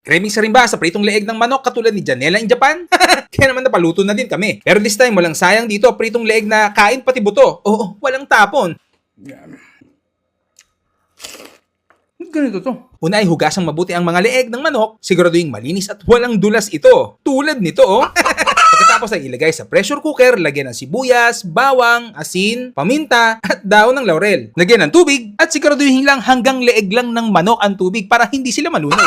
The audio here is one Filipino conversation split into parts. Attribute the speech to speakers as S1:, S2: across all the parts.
S1: Cravings rin ba sa pritong leeg ng manok katulad ni Janela in Japan? Kaya naman napaluto na din kami. Pero this time, walang sayang dito, pritong leeg na kain pati buto. Oo, walang tapon. Yan. Ganito to. Una ay hugasang mabuti ang mga leeg ng manok, siguraduhin malinis at walang dulas ito. Tulad nito, oh. Pagkatapos ay ilagay sa pressure cooker, lagyan ng sibuyas, bawang, asin, paminta, at dahon ng laurel. Lagyan ng tubig at siguraduhin lang hanggang leeg lang ng manok ang tubig para hindi sila malunod.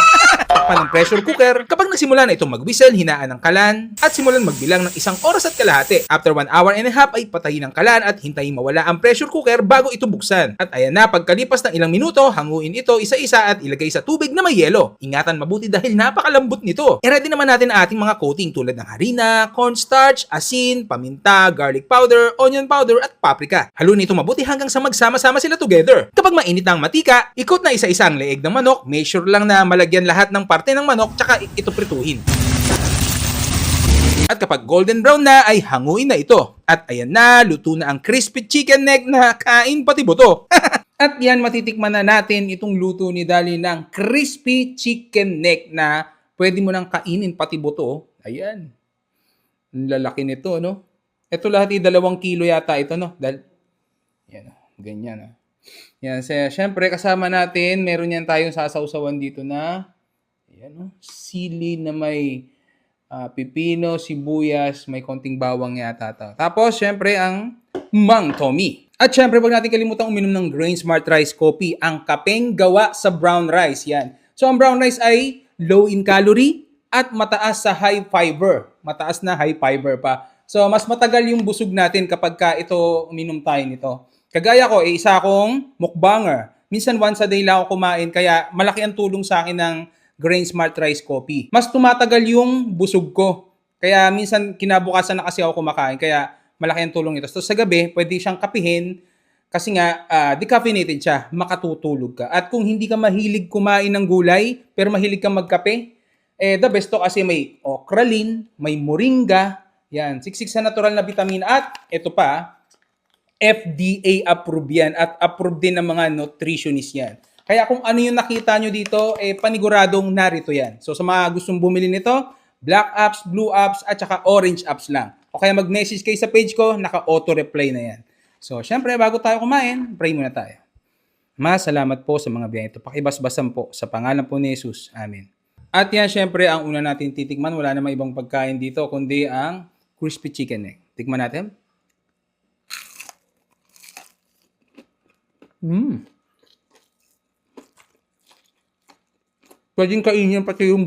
S1: Takpan ng pressure cooker. Kapag nasimula na itong mag-whistle, hinaan ng kalan at simulan magbilang ng 1 oras at kalahati. After 1 hour and a half ay patayin ang kalan at hintayin mawala ang pressure cooker bago ito buksan. At ayan na, pagkalipas ng ilang minuto, hanguin ito isa-isa at ilagay sa tubig na may yelo. Ingatan mabuti dahil napakalambot nito. I-ready naman natin ang ating mga coating tulad ng harina, cornstarch, asin, paminta, garlic powder, onion powder at paprika. Haluin ito mabuti hanggang sa magsama-sama sila together. Kapag mainit na ang matika, ikot na isa-isa ang leeg ng manok. Make sure lang na malagyan lahat ng parte ng manok tsaka ito prituhin. At kapag golden brown na ay hanguin na ito. At ayan na, luto na ang crispy chicken neck na kain pati buto. At yan, matitikman na natin itong luto ni Dali ng crispy chicken neck na pwede mo nang kainin pati buto. Ayan. Ang lalaki nito, no? Ito lahat ay 2 kilo yata ito, no? Yan, ganyan, no? Yan, syempre kasama natin, meron yan tayong sasawsawan dito na ayan, no? Sili na may pipino, sibuyas, may konting bawang yata ito. Tapos, syempre, ang Mang Tommy. At syempre, wag natin kalimutang uminom ng Grain Smart Rice Coffee, ang kapeng gawa sa brown rice. Yan. So, ang brown rice ay low in calorie at mataas sa high fiber. Mataas na high fiber pa. So, mas matagal yung busog natin kapag ito uminom tayo nito. Kagaya ko, isa akong mukbanger. Minsan once a day lang ako kumain, kaya malaki ang tulong sa akin ng Grain Smart Rice Coffee. Mas tumatagal yung busog ko. Kaya minsan kinabukasan na kasi ako kumakain, kaya malaki ang tulong ito. So sa gabi, pwede siyang kapihin kasi nga decaffeinated siya, makatutulog ka. At kung hindi ka mahilig kumain ng gulay, pero mahilig kang magkape, the best to kasi may okralin, may moringa, yan, siksik sa natural na vitamin at ito pa, FDA approved yan at approved din ng mga nutritionist yan. Kaya kung ano yung nakita nyo dito, paniguradong narito yan. So sa mga gustong bumili nito, black apps, blue apps, at saka orange apps lang. O kaya mag-message kayo sa page ko, naka-auto-reply na yan. So, syempre, bago tayo kumain, pray muna tayo. Salamat po sa mga biyaya ito. Pakibasbasan po sa pangalan po ni Jesus. Amen. At yan, syempre, ang una natin titikman, wala namang ibang pagkain dito, kundi ang crispy chicken neck. Tikman natin. Pwedeng kainin pati yung